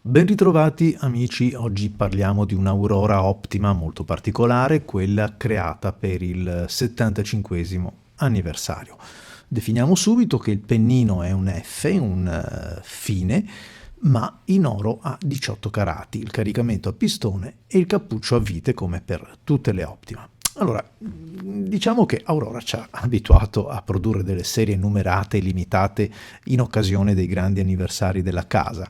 Ben ritrovati amici, oggi parliamo di un'aurora ottima molto particolare, quella creata per il 75esimo anniversario. Definiamo subito che il pennino è un F, un fine, ma in oro a 18 carati, il caricamento a pistone e il cappuccio a vite come per tutte le Optima. Allora, diciamo che Aurora ci ha abituato a produrre delle serie numerate e limitate in occasione dei grandi anniversari della casa.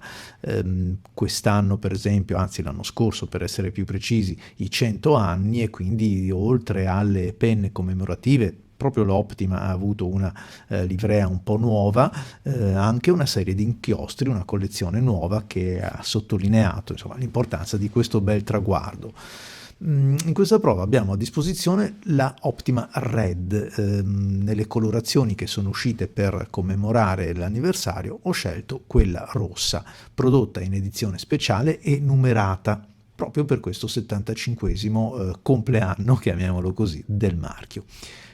Quest'anno, per esempio, anzi l'anno scorso per essere più precisi, i 100 anni, e quindi oltre alle penne commemorative proprio l'Optima ha avuto una livrea un po' nuova, anche una serie di inchiostri, una collezione nuova che ha sottolineato insomma, l'importanza di questo bel traguardo. In questa prova abbiamo a disposizione la Optima Red. Nelle colorazioni che sono uscite per commemorare l'anniversario ho scelto quella rossa, prodotta in edizione speciale e numerata proprio per questo 75esimo compleanno, chiamiamolo così, del marchio.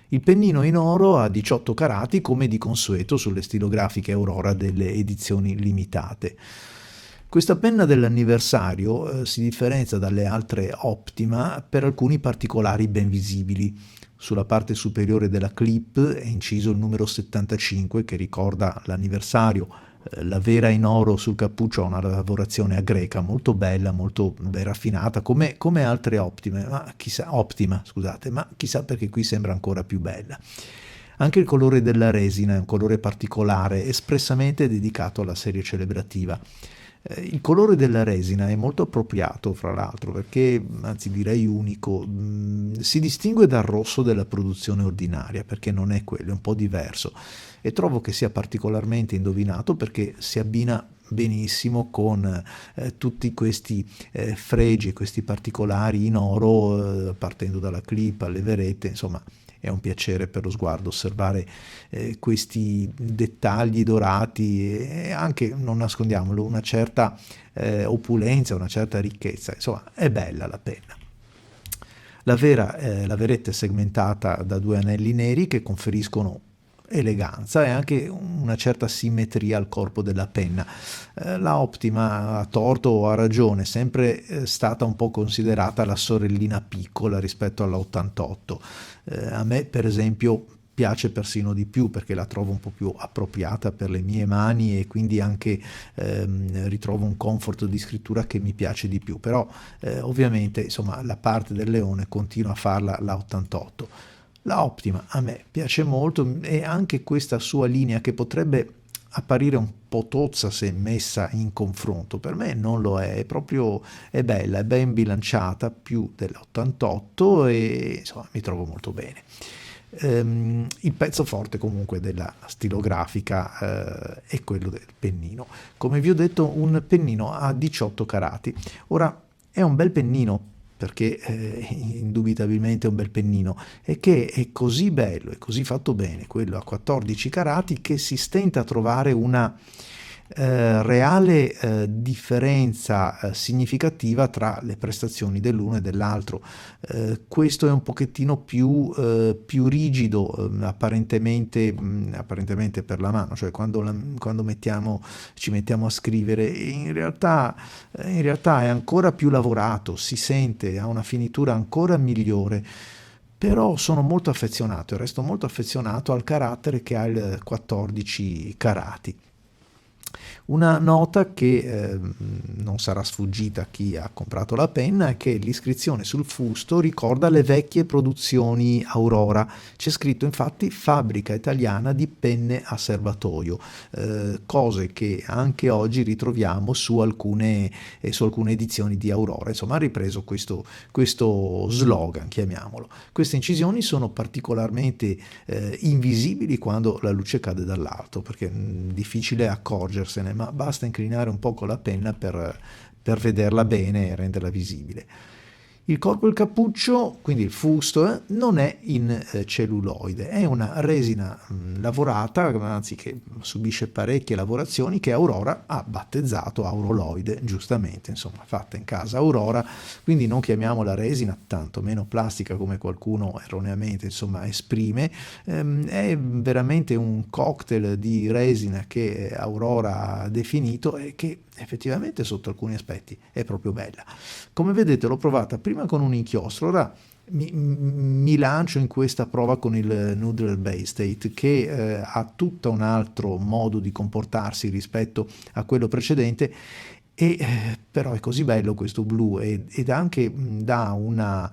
Il pennino in oro a 18 carati come di consueto sulle stilografiche Aurora delle edizioni limitate. Questa penna dell'anniversario si differenzia dalle altre Optima per alcuni particolari ben visibili. Sulla parte superiore della clip è inciso il numero 75 che ricorda l'anniversario. La vera in oro sul cappuccio ha una lavorazione a greca molto bella, molto ben raffinata, come altre Optima, scusate, ma chissà perché qui sembra ancora più bella. Anche il colore della resina è un colore particolare, espressamente dedicato alla serie celebrativa. Il colore della resina è molto appropriato, fra l'altro, perché, anzi direi unico, si distingue dal rosso della produzione ordinaria, perché non è quello, è un po' diverso, e trovo che sia particolarmente indovinato perché si abbina benissimo con tutti questi fregi e questi particolari in oro, partendo dalla clip alle verette, insomma è un piacere per lo sguardo osservare questi dettagli dorati e anche, non nascondiamolo, una certa opulenza, una certa ricchezza. Insomma, è bella la penna. La veretta è segmentata da due anelli neri che conferiscono eleganza e anche una certa simmetria al corpo della penna. La Optima, a torto o a ragione, è sempre stata un po' considerata la sorellina piccola rispetto alla 88. A me, per esempio, piace persino di più perché la trovo un po' più appropriata per le mie mani e quindi anche ritrovo un comfort di scrittura che mi piace di più, però ovviamente insomma la parte del leone continua a farla la 88. La Optima a me piace molto e anche questa sua linea che potrebbe apparire un po' tozza se messa in confronto, per me non lo è bella, è ben bilanciata, più dell'88 e insomma mi trovo molto bene. Il pezzo forte comunque della stilografica è quello del pennino. Come vi ho detto, un pennino a 18 carati. Ora è un bel pennino perché indubitabilmente è un bel pennino, e che è così bello e così fatto bene quello a 14 carati che si stenta a trovare una reale differenza significativa tra le prestazioni dell'uno e dell'altro. Questo è un pochettino più rigido apparentemente per la mano, cioè quando ci mettiamo a scrivere, in realtà è ancora più lavorato, si sente, ha una finitura ancora migliore. Però sono molto affezionato e resto molto affezionato al carattere che ha il 14 carati. Una nota che non sarà sfuggita a chi ha comprato la penna è che l'iscrizione sul fusto ricorda le vecchie produzioni Aurora. C'è scritto infatti fabbrica italiana di penne a serbatoio, cose che anche oggi ritroviamo su alcune edizioni di Aurora. Insomma, ha ripreso questo slogan, chiamiamolo. Queste incisioni sono particolarmente invisibili quando la luce cade dall'alto, perché è difficile accorgersene, ma basta inclinare un poco la penna per vederla bene e renderla visibile. Il corpo del cappuccio, quindi il fusto, non è in celluloide, è una resina lavorata, anzi che subisce parecchie lavorazioni, che Aurora ha battezzato auroloide, giustamente, insomma, fatta in casa Aurora, quindi non chiamiamola resina, tanto meno plastica come qualcuno erroneamente, insomma, esprime. È veramente un cocktail di resina che Aurora ha definito e che effettivamente sotto alcuni aspetti è proprio bella. Come vedete l'ho provata prima con un inchiostro, ora mi lancio in questa prova con il Noodle Bay State, che ha tutto un altro modo di comportarsi rispetto a quello precedente, e però è così bello questo blu, ed anche dà una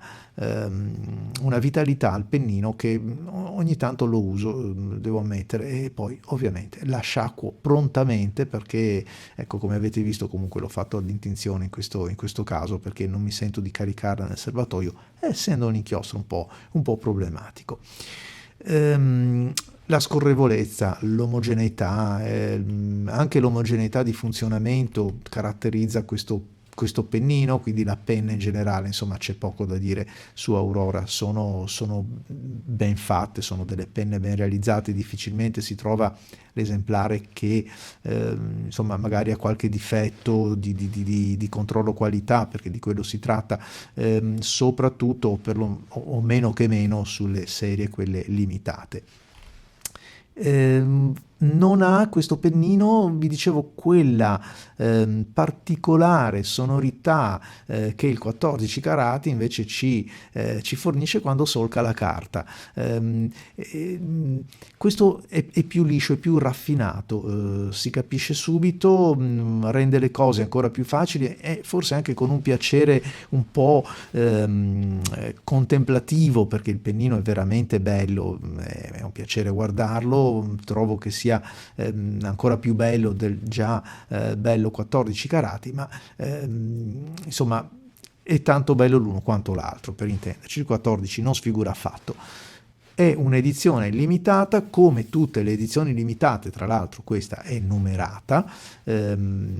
vitalità al pennino che ogni tanto lo uso, devo ammettere, e poi ovviamente la sciacquo prontamente perché, ecco, come avete visto, comunque l'ho fatto all'intenzione in questo caso, perché non mi sento di caricarla nel serbatoio, essendo un inchiostro un po' problematico. La scorrevolezza, l'omogeneità, anche l'omogeneità di funzionamento caratterizza questo pennino, quindi la penna in generale, insomma c'è poco da dire su Aurora, sono ben fatte, sono delle penne ben realizzate, difficilmente si trova l'esemplare che insomma magari ha qualche difetto di controllo qualità, perché di quello si tratta, soprattutto o meno che meno sulle serie quelle limitate. Non ha questo pennino, vi dicevo, quella particolare sonorità che il 14 carati invece ci fornisce quando solca la carta. Questo è più liscio, è più raffinato, si capisce subito, rende le cose ancora più facili, e forse anche con un piacere un po' contemplativo, perché il pennino è veramente bello, è un piacere guardarlo, trovo che sia ancora più bello del già bello 14 carati, ma insomma è tanto bello l'uno quanto l'altro, per intenderci. Il 14 non sfigura affatto. È un'edizione limitata, come tutte le edizioni limitate, tra l'altro questa è numerata,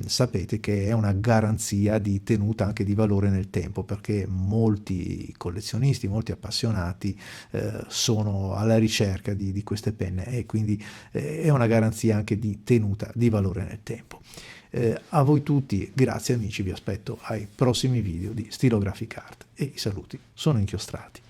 sapete che è una garanzia di tenuta, anche di valore nel tempo, perché molti collezionisti, molti appassionati sono alla ricerca di queste penne, e quindi è una garanzia anche di tenuta, di valore nel tempo. A voi tutti, grazie amici, vi aspetto ai prossimi video di Stylographic Art, e i saluti sono inchiostrati.